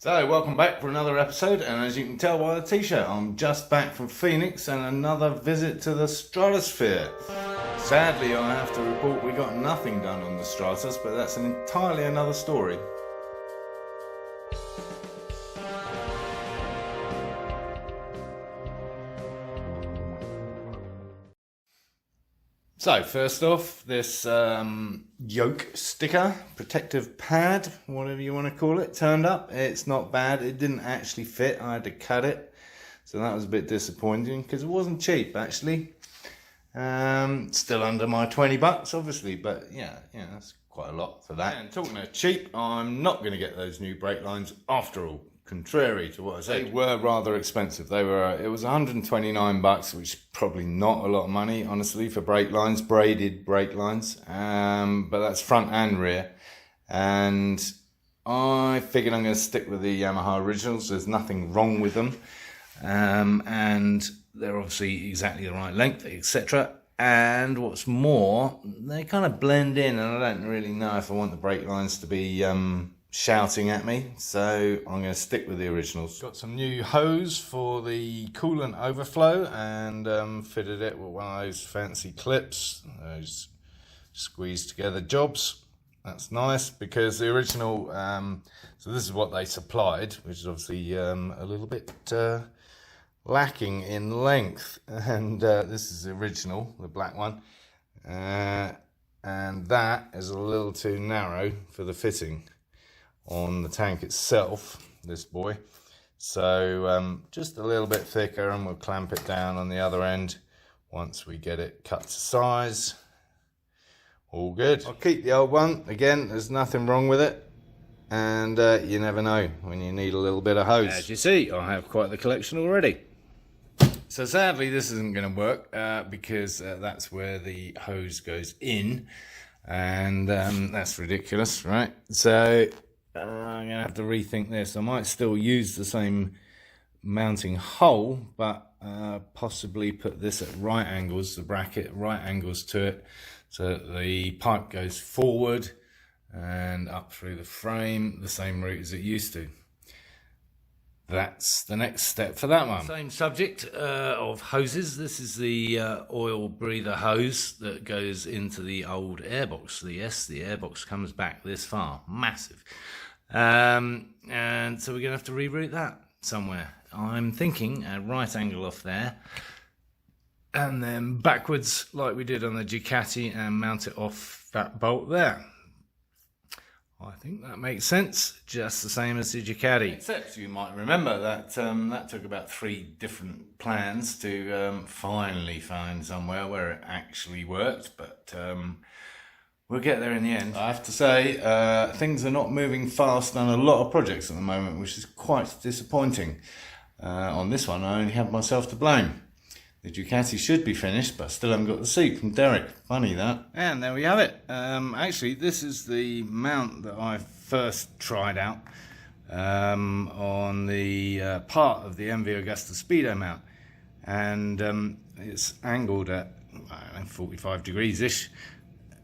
So, welcome back for another episode, and as you can tell by the t-shirt, I'm just back from Phoenix and another visit to the Stratosphere. Sadly, I have to report we got nothing done on the Stratus, but that's entirely another story. So, first off, this yoke sticker, protective pad, whatever you want to call it, turned up. It's not bad. It didn't actually fit. I had to cut it. So that was a bit disappointing because it wasn't cheap, actually. Still under my 20 bucks, obviously, but yeah, that's quite a lot for that. And talking of cheap, I'm not going to get those new brake lines after all. Contrary to what I said, they were rather expensive. They were. It was 129 bucks, which is probably not a lot of money, honestly, for brake lines, braided brake lines. But that's front and rear. And I figured I'm going to stick with the Yamaha originals. There's nothing wrong with them, and they're obviously exactly the right length, etc. And what's more, they kind of blend in, and I don't really know if I want the brake lines to be shouting at me, so I'm going to stick with the originals. Got some new hose for the Coolant Overflow and fitted it with one of those fancy clips, those squeezed together jobs. That's nice because the original, so this is what they supplied, which is obviously a little bit lacking in length, and this is the original, the black one, and that is a little too narrow for the fitting on the tank itself, this boy. So just a little bit thicker, and we'll clamp it down on the other end once we get it cut to size. All good. I'll keep the old one. Again, there's nothing wrong with it, and you never know when you need a little bit of hose. As you see, I have quite the collection already. So sadly this isn't going to work because that's where the hose goes in, and that's ridiculous, right? So I'm going to have to rethink this. I might still use the same mounting hole, but possibly put this at right angles, the bracket at right angles to it, so that the pipe goes forward and up through the frame the same route as it used to. That's the next step for that one. Same subject of hoses. This is the oil breather hose that goes into the old airbox. The airbox comes back this far, massive. And so we're going to have to reroute that somewhere. I'm thinking a right angle off there, and then backwards like we did on the Ducati, and mount it off that bolt there. I think that makes sense, just the same as the Ducati. Except you might remember that that took about 3 different plans to finally find somewhere where it actually worked, but we'll get there in the end. I have to say, things are not moving fast on a lot of projects at the moment, which is quite disappointing. On this one, I only have myself to blame. The Ducati should be finished, but I still haven't got the seat from Derek. Funny that. And there we have it. Actually, this is the mount that I first tried out on the part of the MV Augusta Speedo mount. And it's angled at, I don't know, 45 degrees-ish.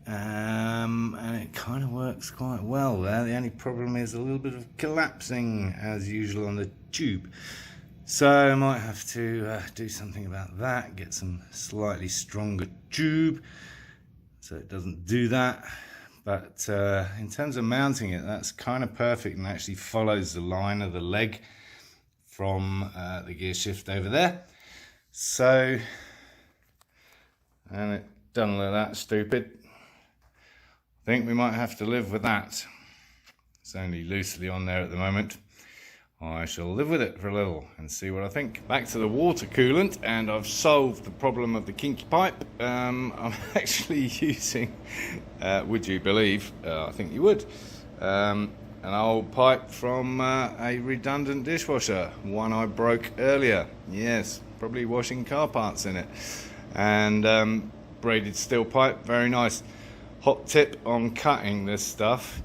And it kind of works quite well there. The only problem is a little bit of collapsing, as usual, on the tube. So I might have to do something about that, get some slightly stronger tube so it doesn't do that. But in terms of mounting it, that's kind of perfect and actually follows the line of the leg from the gear shift over there. So, and it doesn't look that stupid. I think we might have to live with that. It's only loosely on there at the moment. I shall live with it for a little and see what I think. Back to the water coolant, and I've solved the problem of the kinky pipe. I'm actually using, would you believe, I think you would, an old pipe from a redundant dishwasher, one I broke earlier. Yes, probably washing car parts in it. And braided steel pipe, very nice. Hot tip on cutting this stuff: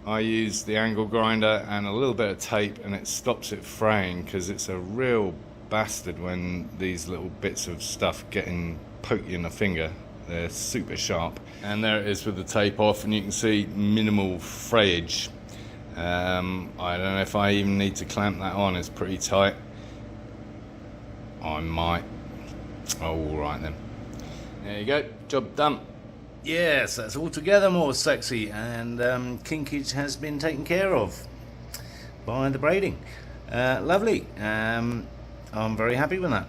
I use the angle grinder and a little bit of tape, and it stops it fraying, because it's a real bastard when these little bits of stuff poke you in the finger. They're super sharp. And there it is with the tape off, and you can see minimal frayage. I don't know if I even need to clamp that on. It's pretty tight. I might. Oh, all right then. There you go, job done. Yes, that's altogether more sexy, and kinkage has been taken care of by the braiding. Lovely. I'm very happy with that,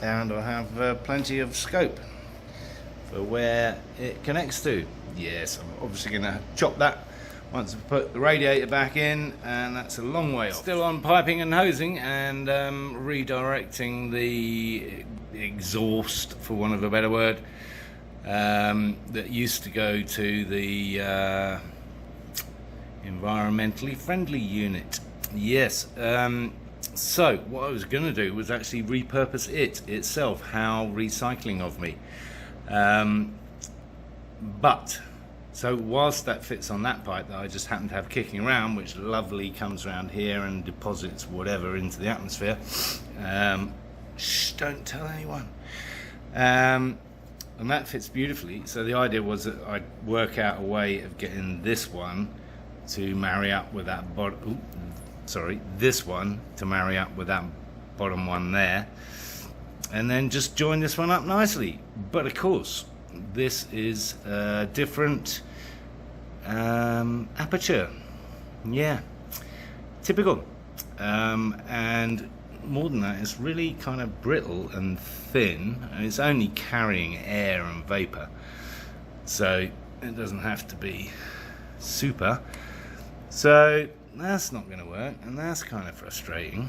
and I have plenty of scope for where it connects to. Yes, I'm obviously going to chop that once I put the radiator back in, and that's a long way off. Still on piping and hosing and redirecting the exhaust, for want of a better word, that used to go to the environmentally friendly unit. Yes, so what I was going to do was actually repurpose it itself. How recycling of me. But so whilst that fits on that pipe that I just happen to have kicking around, which lovely comes around here and deposits whatever into the atmosphere, shh, don't tell anyone, and that fits beautifully. So the idea was that I'd work out a way of getting this one to marry up with that this one to marry up with that bottom one there, and then just join this one up nicely. But of course this is a different aperture, yeah, typical, and more than that, it's really kind of brittle and thin, and it's only carrying air and vapor, so it doesn't have to be super. So that's not going to work, and that's kind of frustrating.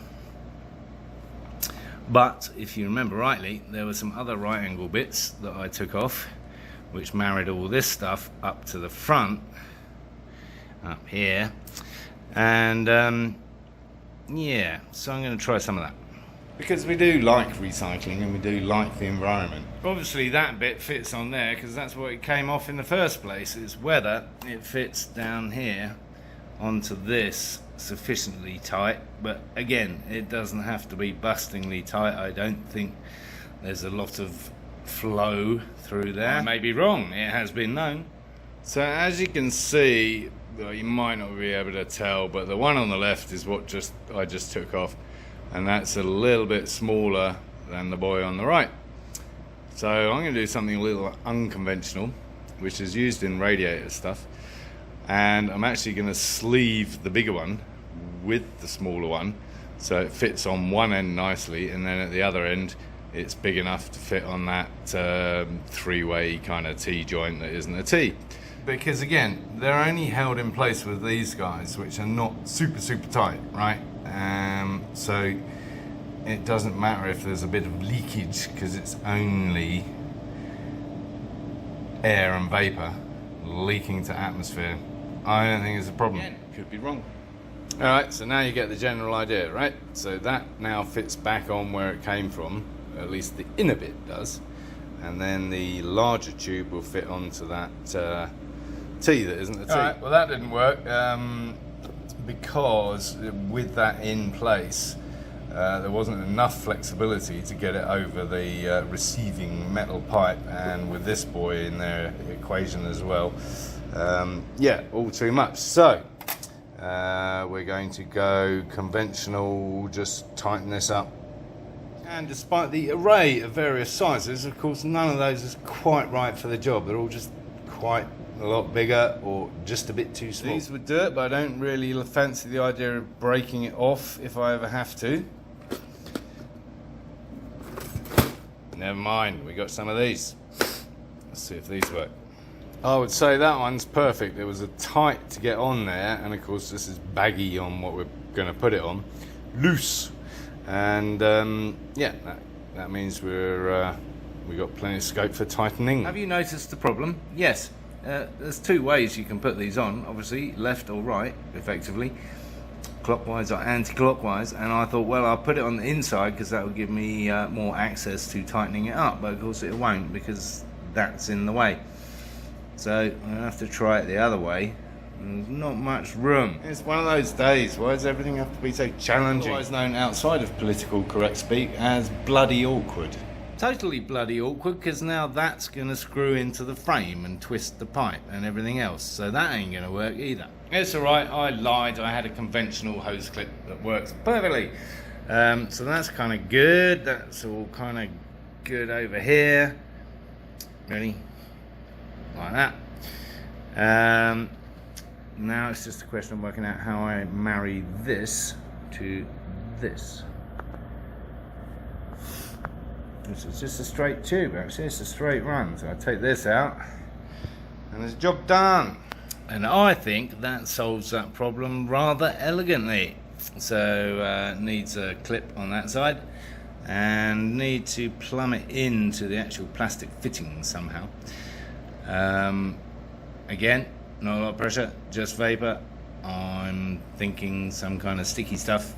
But if you remember rightly, there were some other right angle bits that I took off, which married all this stuff up to the front, up here, and yeah, so I'm going to try some of that. Because we do like recycling and we do like the environment. Obviously that bit fits on there because that's what it came off in the first place. It's whether it fits down here onto this sufficiently tight, but again, it doesn't have to be bustingly tight. I don't think there's a lot of flow through there. I may be wrong, it has been known. So as you can see, well, you might not be able to tell, but the one on the left is what I just took off, and that's a little bit smaller than the boy on the right. So I'm going to do something a little unconventional, which is used in radiator stuff, and I'm actually going to sleeve the bigger one with the smaller one so it fits on one end nicely, and then at the other end it's big enough to fit on that three-way kind of T-joint that isn't a T. Because again, they're only held in place with these guys, which are not super tight, right? So it doesn't matter if there's a bit of leakage because it's only air and vapor leaking to atmosphere. I don't think it's a problem. Again, could be wrong. Alright, so now you get the general idea, right? So that now fits back on where it came from, at least the inner bit does, and then the larger tube will fit onto that T that isn't a T. Alright, well that didn't work because with that in place there wasn't enough flexibility to get it over the receiving metal pipe, and with this boy in their equation as well, yeah, all too much. So we're going to go conventional, just tighten this up. And despite the array of various sizes, of course none of those is quite right for the job. They're all just quite a lot bigger or just a bit too small. These would do it, but I don't really fancy the idea of breaking it off if I ever have to. Never mind, we got some of these. Let's see if these work. I would say that one's perfect. It was a tight to get on there, and of course this is baggy on what we're going to put it on. Loose. And yeah, that means we got plenty of scope for tightening. Have you noticed the problem? Yes. There's two ways you can put these on, obviously, left or right, effectively, clockwise or anti-clockwise, and I thought, well, I'll put it on the inside because that will give me more access to tightening it up, but of course it won't because that's in the way. So I'm going to have to try it the other way. There's not much room. It's one of those days. Why does everything have to be so challenging? Otherwise known outside of political correct speak as bloody awkward. Totally bloody awkward, because now that's going to screw into the frame and twist the pipe and everything else, so that ain't going to work either. It's alright, I lied. I had a conventional hose clip that works perfectly. So that's kind of good. That's all kind of good over here. Ready? Like that. Now it's just a question of working out how I marry this to this. This is just a straight tube, actually. It's a straight run. So I take this out and there's a job done. And I think that solves that problem rather elegantly. So needs a clip on that side and need to plumb it into the actual plastic fitting somehow. Again, not a lot of pressure, just vapor. I'm thinking some kind of sticky stuff,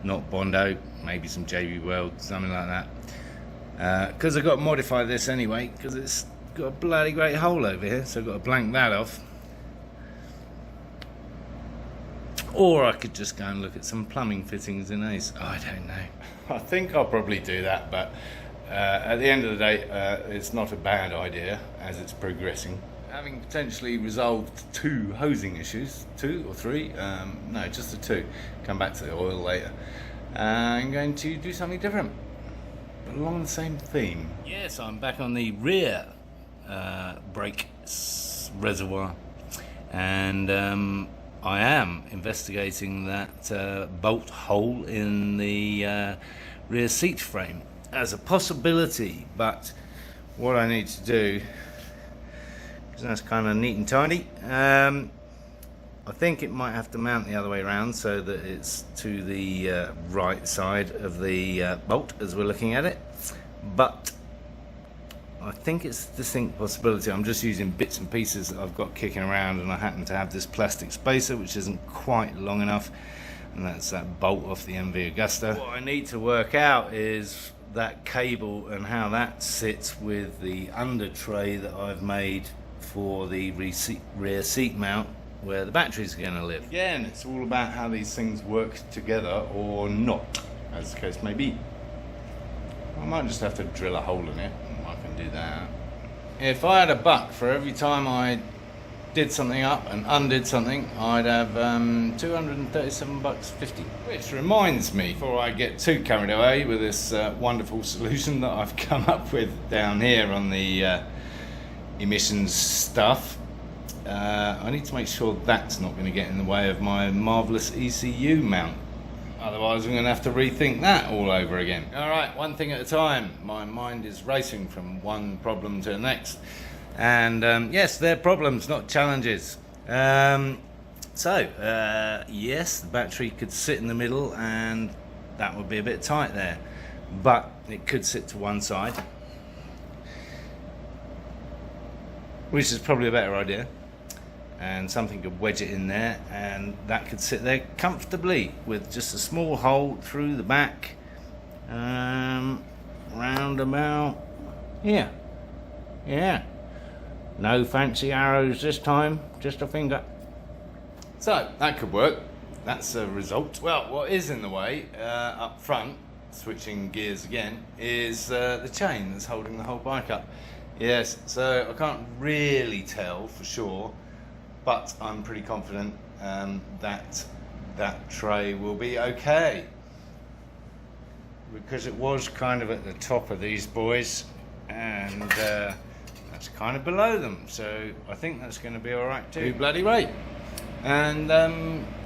not Bondo, maybe some JB Weld, something like that. Because I've got to modify this anyway, because it's got a bloody great hole over here, so I've got to blank that off. Or I could just go and look at some plumbing fittings in Ace. I don't know. I think I'll probably do that, but at the end of the day, it's not a bad idea as it's progressing. Having potentially resolved 2 hosing issues, 2 or 3, no, just the 2. Come back to the oil later. I'm going to do something different, but along the same theme. Yes, I'm back on the rear brake reservoir, and I am investigating that bolt hole in the rear seat frame as a possibility, but what I need to do, because that's kind of neat and tidy, I think it might have to mount the other way around so that it's to the right side of the bolt as we're looking at it, but I think it's a distinct possibility. I'm just using bits and pieces that I've got kicking around, and I happen to have this plastic spacer which isn't quite long enough, and that's that bolt off the MV Augusta. What I need to work out is that cable and how that sits with the under tray that I've made for the rear seat mount where the batteries are going to live. Again, it's all about how these things work together or not, as the case may be. I might just have to drill a hole in it. I can do that. If I had a buck for every time I did something up and undid something, I'd have $237.50. Which reminds me, before I get too carried away with this wonderful solution that I've come up with down here on the emissions stuff, I need to make sure that's not going to get in the way of my marvellous ECU mount. Otherwise I'm going to have to rethink that all over again. Alright, one thing at a time. My mind is racing from one problem to the next. And yes, they're problems, not challenges. Yes, the battery could sit in the middle and that would be a bit tight there. But it could sit to one side, which is probably a better idea. And something could wedge it in there, and that could sit there comfortably with just a small hole through the back, round about here. Yeah, no fancy arrows this time, just a finger. So that could work. That's a result. Well, what is in the way up front, switching gears again, is the chain that's holding the whole bike up. Yes, so I can't really tell for sure, but I'm pretty confident that that tray will be okay, because it was kind of at the top of these boys and that's kind of below them, so I think that's going to be alright too. Bloody right. And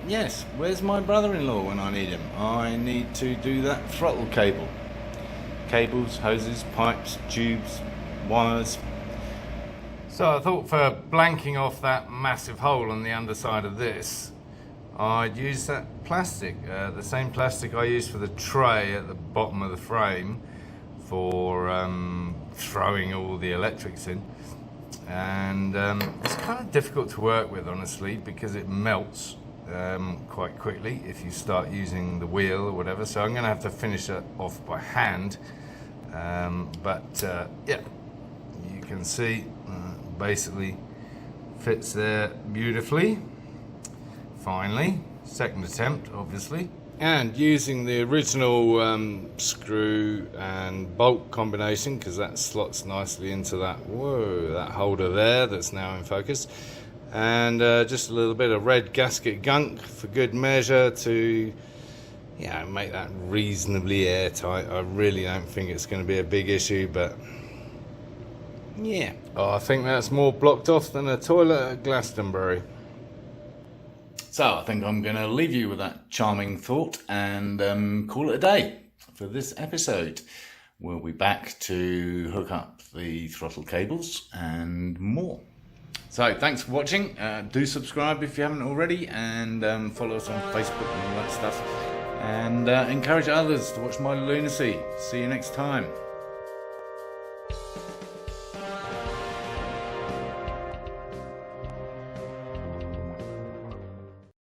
yes, where's my brother-in-law when I need him? I need to do that throttle cable. Cables, hoses, pipes, tubes, wires. So I thought for blanking off that massive hole on the underside of this, I'd use that plastic, the same plastic I used for the tray at the bottom of the frame for throwing all the electrics in. And it's kind of difficult to work with, honestly, because it melts quite quickly if you start using the wheel or whatever. So I'm going to have to finish it off by hand. Yeah, you can see basically fits there beautifully. Finally, second attempt, obviously. And using the original screw and bolt combination, because that slots nicely into that, whoa, that holder there that's now in focus. and just a little bit of red gasket gunk for good measure to make that reasonably airtight. I really don't think it's going to be a big issue, but yeah. Oh, I think that's more blocked off than a toilet at Glastonbury. So I think I'm going to leave you with that charming thought and call it a day for this episode. We'll be back to hook up the throttle cables and more. So thanks for watching. Do subscribe if you haven't already, and follow us on Facebook and all that stuff. And encourage others to watch my lunacy. See you next time.